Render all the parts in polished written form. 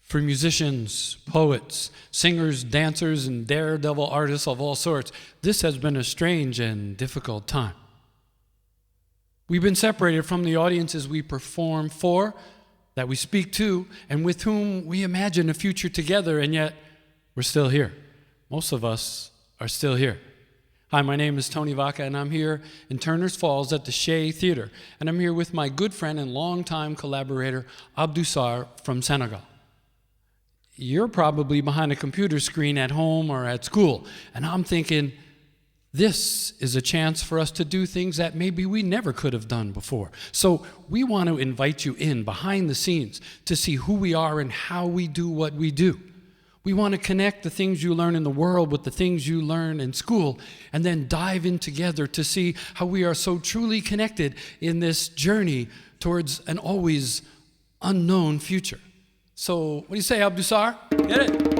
For musicians, poets, singers, dancers, and daredevil artists of all sorts, this has been a strange and difficult time. We've been separated from the audiences we perform for, that we speak to, and with whom we imagine a future together, and yet we're still here. Most of us are still here. Hi, my name is TonyVacca, and I'm here in Turner's Falls at the Shea Theater, and I'm here with my good friend and longtime collaborator, AbdouSarr from Senegal. You're probably behind a computer screen at home or at school, and I'm thinking, this is a chance for us to do things that maybe we never could have done before. So we want to invite you in behind the scenes to see who we are and how we do what we do. We want to connect the things you learn in the world with the things you learn in school, and then dive in together to see how we are so truly connected in this journey towards an always unknown future. So, what do you say, AbdouSarr? Get it?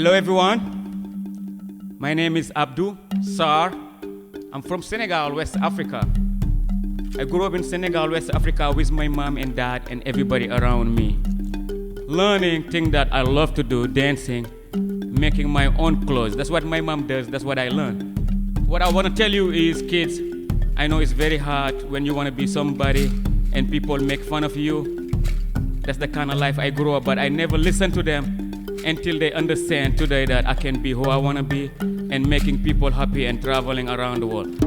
Hello everyone, my name is AbdouSarr. I'm from Senegal, West Africa. I grew up in Senegal, West Africa with my mom and dad and everybody around me. Learning things that I love to do, dancing, making my own clothes. That's what my mom does, that's what I learned. What I want to tell you is, kids, I know it's very hard when you want to be somebody and people make fun of you. That's the kind of life I grew up, but I never listened to them until they understand today that I can be who I want to be and making people happy and traveling around the world.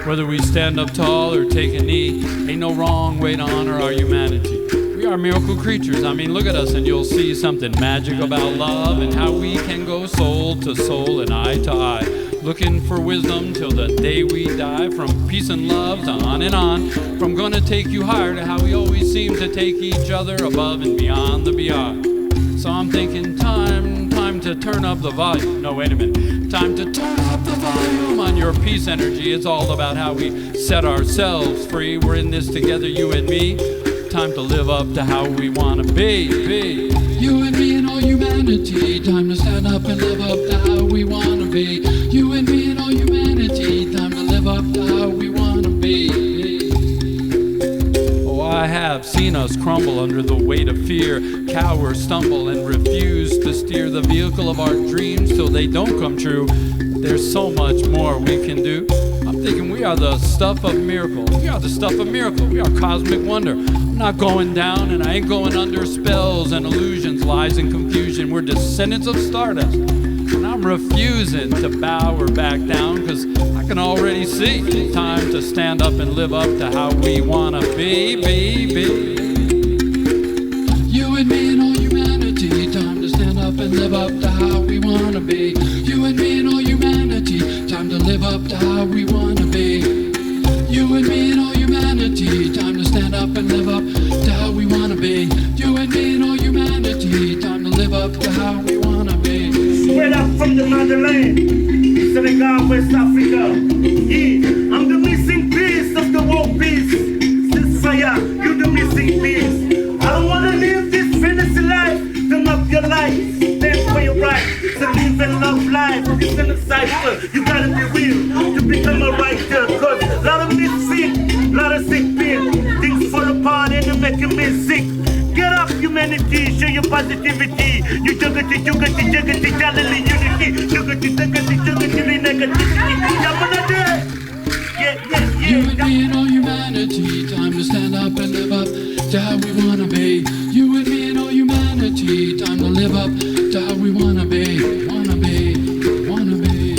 Whether we stand up tall or take a knee, ain't no wrong way to honor our humanity. We are miracle creatures. I mean, look at us and you'll see something magic about love and how we can go soul to soul and eye to eye. Looking for wisdom till the day we die, from peace and love to on and on, from gonna take you higher to how we always seem to take each other above and beyond the beyond. So I'm thinking time to turn up the volume. No, wait a minute. Time to turn up the volume on your peace energy. It's all about how we set ourselves free. We're in this together, you and me. Time to live up to how we want to be. You and me and all humanity. Time to stand up and live up to how we want to be. You and me and all humanity. Time to live up to how we want to be. Oh, I have seen us crumble under the weight of fear, cower, stumble, and refuse to steer the vehicle of our dreams till they don't come true. There's so much more we can do. I'm thinking we are the stuff of miracle. We are the stuff of miracle. We are cosmic wonder. I'm not going down and I ain't going under spells and illusions, lies and confusion. We're descendants of stardust. And I'm refusing to bow or back down, because I can already see time to stand up and live up to how we want to be. You and me and all humanity. Time to stand up and live up to how we want to be. You and me and all humanity. Time to live up to how we want to be. You and me and all humanity. Time to stand up and live up to how we want to be. You and me and all humanity. Time to live up to how we want to be. Spread out from the motherland, Senegal, West Africa. Yeah, I'm the missing piece of the world peace. This fire, you the missing piece. I don't wanna live this fantasy life. Turn up your life, stand for your right. To live and love life, it's in the cipher. You gotta be real to become a writer. Cause a lot of me sick, lot of sick people. Things fall apart and they're making me sick. Get up, humanity. unity, show your positivity. You juggity, juggity, juggity, jolly unity. Juggity, juggity, juggity, negativity. Yeah. You and me and all humanity, time to stand up and live up to how we wanna be. You and me and all humanity, time to live up to how we wanna be, wanna be, wanna be.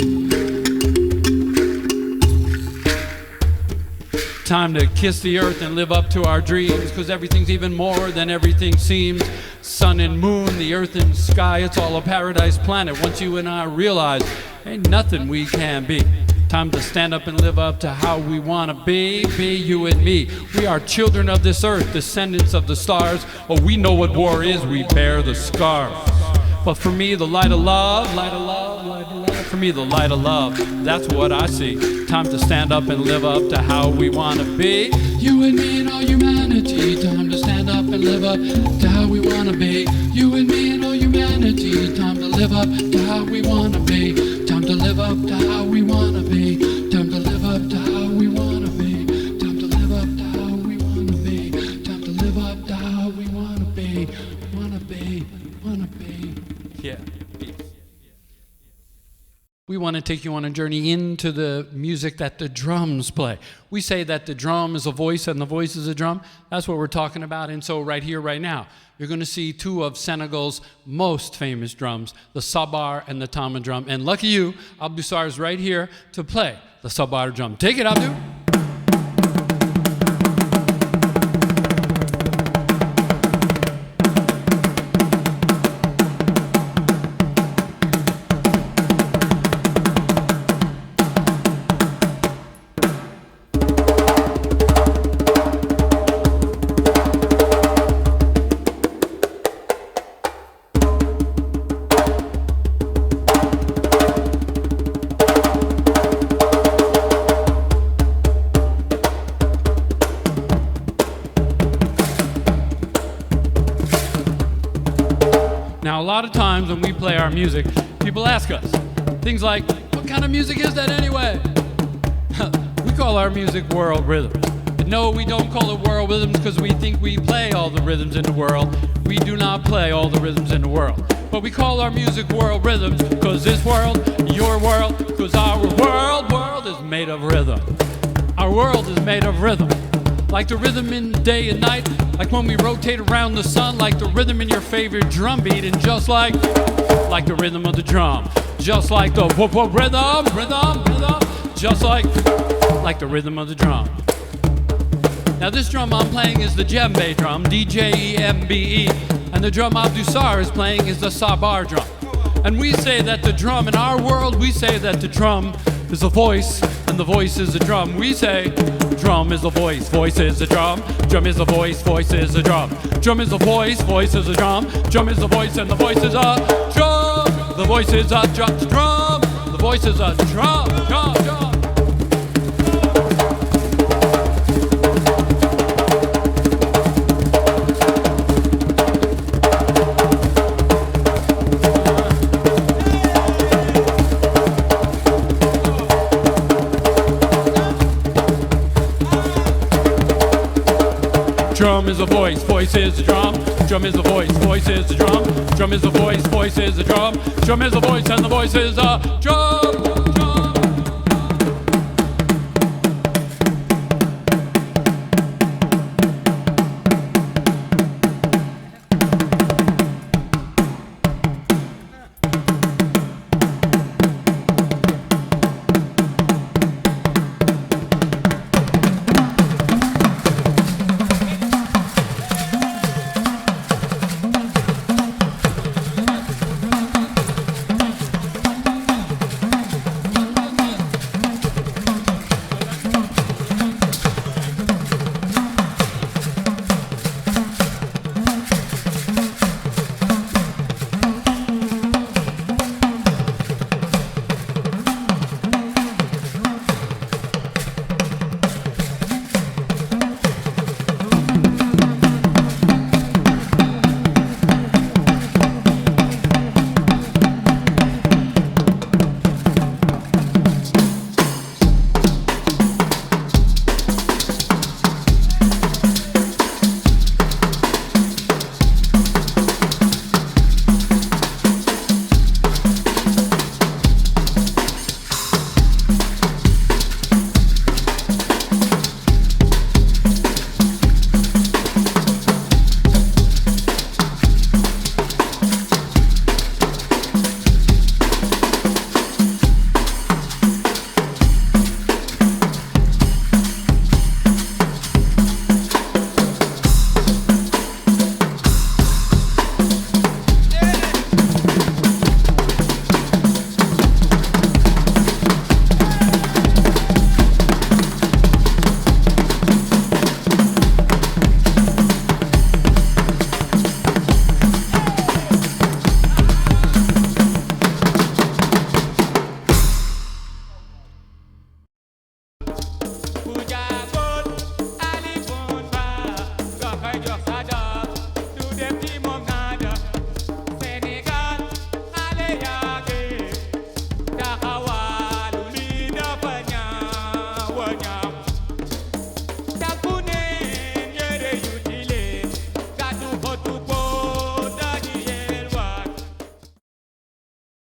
Time to kiss the earth and live up to our dreams, cause everything's even more than everything seems. Sun and moon, the earth and sky, it's all a paradise planet. Once you and I realize, ain't nothing we can't be. Time to stand up and live up to how we want to be you and me. We are children of this earth, descendants of the stars. Oh, we know what war is, we bear the scars. But for me, the light of love, light of love, light of love. For me, the light of love, that's what I see. Time to stand up and live up to how we want to be. You and me and all humanity, time to stand up and live up to how we want to be. You and me and all humanity, time to live up to how we want to be. Time to live up to how we wanna be. Time to live up to how we wanna be. Time to live up to how we wanna be. Time to live up to how we wanna be. Wanna be, wanna be. Yeah. We want to take you on a journey into the music that the drums play. We say that the drum is a voice and the voice is a drum. That's what we're talking about. And so right here, right now, you're going to see two of Senegal's most famous drums, the sabar and the tama drum. And lucky you, AbdouSarr is right here to play the sabar drum. Take it, Abdou. Now, a lot of times when we play our music, people ask us things like, what kind of music is that anyway? We call our music world rhythms. And no, we don't call it world rhythms because we think we play all the rhythms in the world. We do not play all the rhythms in the world. But we call our music world rhythms because this world, your world, because our world is made of rhythm. Our world is made of rhythm. Like the rhythm in day and night, like when we rotate around the sun, like the rhythm in your favorite drum beat, and just like the rhythm of the drum, just like the rhythm, just like the rhythm of the drum. Now this drum I'm playing is the djembe drum, D-J-E-M-B-E, and the drum AbdouSarr is playing is the sabar drum. And we say that the drum, in our world, we say that the drum is a voice, and the voice is a drum. We say drum is a voice, voice is a drum. Drum is a voice, voice is a drum. Drum is a voice, voice is a drum. Drum is a voice, and the voice is a drum. The voice is a drum. The voice is a drum. Drum. Drum is a voice, voice is a drum. Drum is a voice, voice is a drum. Drum is a voice, voice is a drum. Drum is a voice, and the voice is a drum.